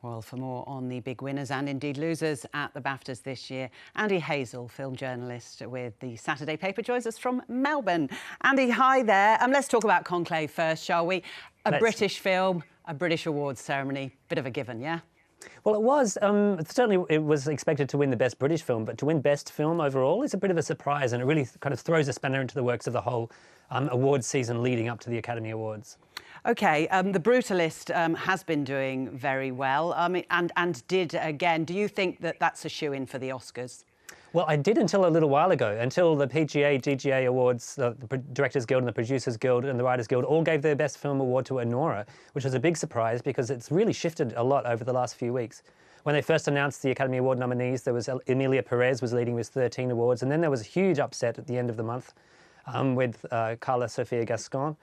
Well, for more on the big winners and indeed losers at the BAFTAs this year, Andy Hazel, film journalist with the Saturday paper, joins us from Melbourne. Andy, hi there. Let's talk about Conclave first, shall we? British film, a British awards ceremony, bit of a given, yeah? Well, it was. Certainly it was expected to win the Best British Film, but to win Best Film overall is a bit of a surprise, and it really kind of throws a spanner into the works of the whole awards season leading up to the Academy Awards. OK, The Brutalist has been doing very well and did again. Do you think that that's a shoo-in for the Oscars? Well, I did until a little while ago, until the PGA, DGA Awards, the Directors Guild and the Producers Guild and the Writers Guild all gave their Best Film Award to Anora, which was a big surprise because it's really shifted a lot over the last few weeks. When they first announced the Academy Award nominees, there was Emilia Perez was leading with 13 awards, and then there was a huge upset at the end of the month with Carla Sofia Gascon.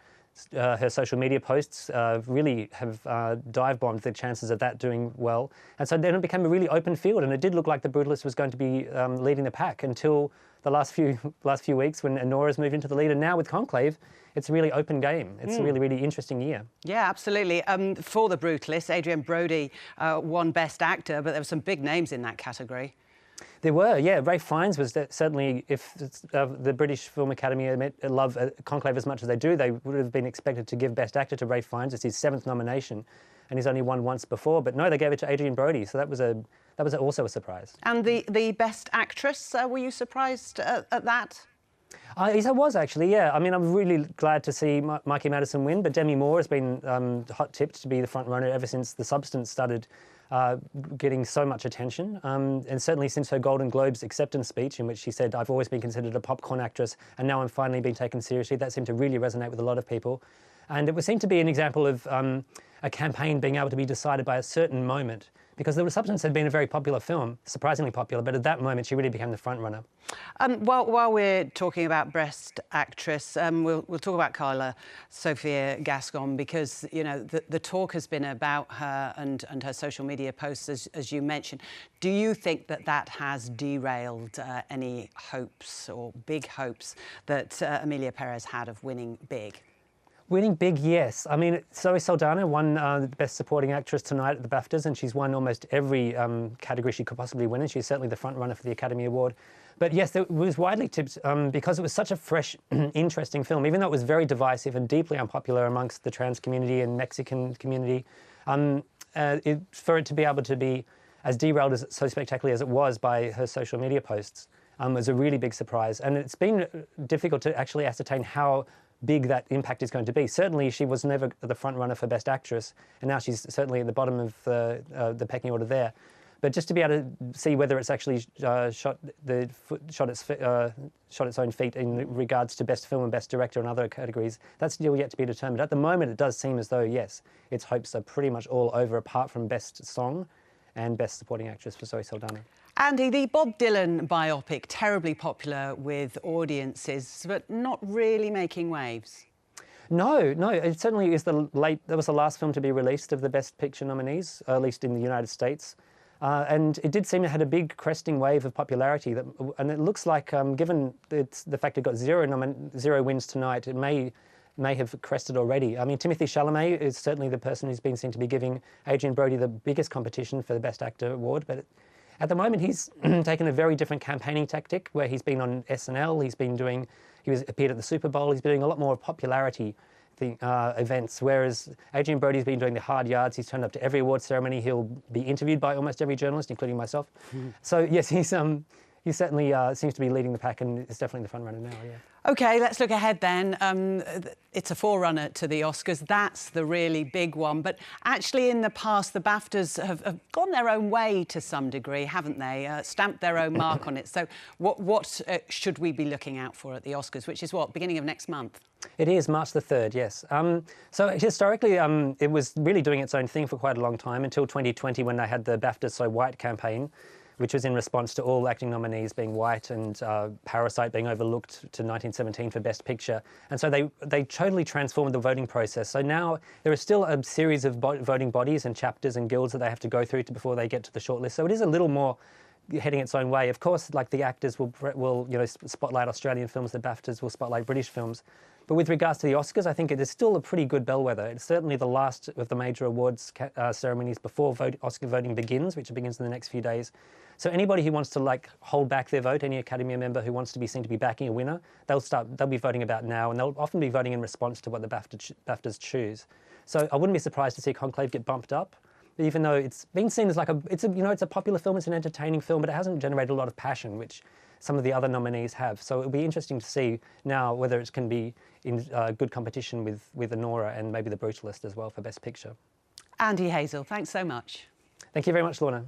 Her social media posts really have dive-bombed the chances of that doing well. And so then it became a really open field, and it did look like The Brutalist was going to be leading the pack until the last few weeks when Anora's moved into the lead. And now with Conclave, it's a really open game. It's a really, really interesting year. Yeah, absolutely. For The Brutalist, Adrian Brody won Best Actor, but there were some big names in that category. There were, yeah. Ralph Fiennes was certainly, if the British Film Academy love Conclave as much as they do, they would have been expected to give Best Actor to Ralph Fiennes. It's his 7th nomination, and he's only won once before. But no, they gave it to Adrian Brody, so that was also a surprise. And the Best Actress, were you surprised at that? Yes, I was actually, yeah. I mean, I'm really glad to see Mikey Madison win, but Demi Moore has been hot-tipped to be the front runner ever since The Substance started getting so much attention, and certainly since her Golden Globes acceptance speech in which she said, "I've always been considered a popcorn actress and now I'm finally being taken seriously." That seemed to really resonate with a lot of people. And it would seem to be an example of a campaign being able to be decided by a certain moment, because The Substance had been a very popular film, surprisingly popular, but at that moment she really became the front runner. While we're talking about Best Actress, we'll talk about Carla Sofia Gascon, because you know the talk has been about her and her social media posts, as you mentioned. Do you think that has derailed any hopes or big hopes that Emilia Perez had of winning big? Winning big, yes. I mean, Zoe Saldana won the Best Supporting Actress tonight at the BAFTAs, and she's won almost every category she could possibly win, and she's certainly the front runner for the Academy Award. But yes, it was widely tipped because it was such a fresh, interesting film, even though it was very divisive and deeply unpopular amongst the trans community and Mexican community. For it to be able to be as derailed as so spectacularly as it was by her social media posts was a really big surprise. And it's been difficult to actually ascertain how big that impact is going to be. Certainly, she was never the front runner for Best Actress, and now she's certainly at the bottom of the pecking order there. But just to be able to see whether it's actually shot its own feet in regards to Best Film and Best Director and other categories, that's still yet to be determined. At the moment, it does seem as though, yes, its hopes are pretty much all over, apart from Best Song and Best Supporting Actress for Zoe Saldana. Andy, the Bob Dylan biopic, terribly popular with audiences, but not really making waves. No, it certainly is that was the last film to be released of the Best Picture nominees, at least in the United States. And it did seem to have a big cresting wave of popularity. And it looks like, given the fact it got zero wins tonight, it may have crested already. I mean, Timothée Chalamet is certainly the person who's been seen to be giving Adrian Brody the biggest competition for the Best Actor award, but at the moment, he's taken a very different campaigning tactic, where he's been on SNL, he appeared at the Super Bowl, he's been doing a lot more popularity events, whereas Adrian Brody's been doing the hard yards. He's turned up to every award ceremony. He'll be interviewed by almost every journalist, including myself. So yes, he certainly seems to be leading the pack and is definitely the front runner now, yeah. OK, let's look ahead then. It's a forerunner to the Oscars. That's the really big one. But actually, in the past, the BAFTAs have gone their own way to some degree, haven't they? Stamped their own mark on it. So what should we be looking out for at the Oscars, which is what, beginning of next month? It is March the 3rd, yes. So historically, it was really doing its own thing for quite a long time, until 2020, when they had the BAFTA So White campaign, which was in response to all acting nominees being white and Parasite being overlooked to 1917 for Best Picture. And so they totally transformed the voting process. So now there is still a series of voting bodies and chapters and guilds that they have to go through before they get to the shortlist. So it is a little more heading its own way. Of course, like the actors will spotlight Australian films, the BAFTAs will spotlight British films. But with regards to the Oscars, I think it is still a pretty good bellwether. It's certainly the last of the major awards ceremonies before Oscar voting begins, which begins in the next few days. So anybody who wants to like hold back their vote, any Academy member who wants to be seen to be backing a winner, they'll be voting about now, and they'll often be voting in response to what the BAFTAs choose. So I wouldn't be surprised to see Conclave get bumped up, even though it's been seen as like it's a popular film, it's an entertaining film, but it hasn't generated a lot of passion, which some of the other nominees have. So it'll be interesting to see now whether it can be in good competition with Anora and maybe The Brutalist as well for Best Picture. Andy Hazel, thanks so much. Thank you very much, Lorna.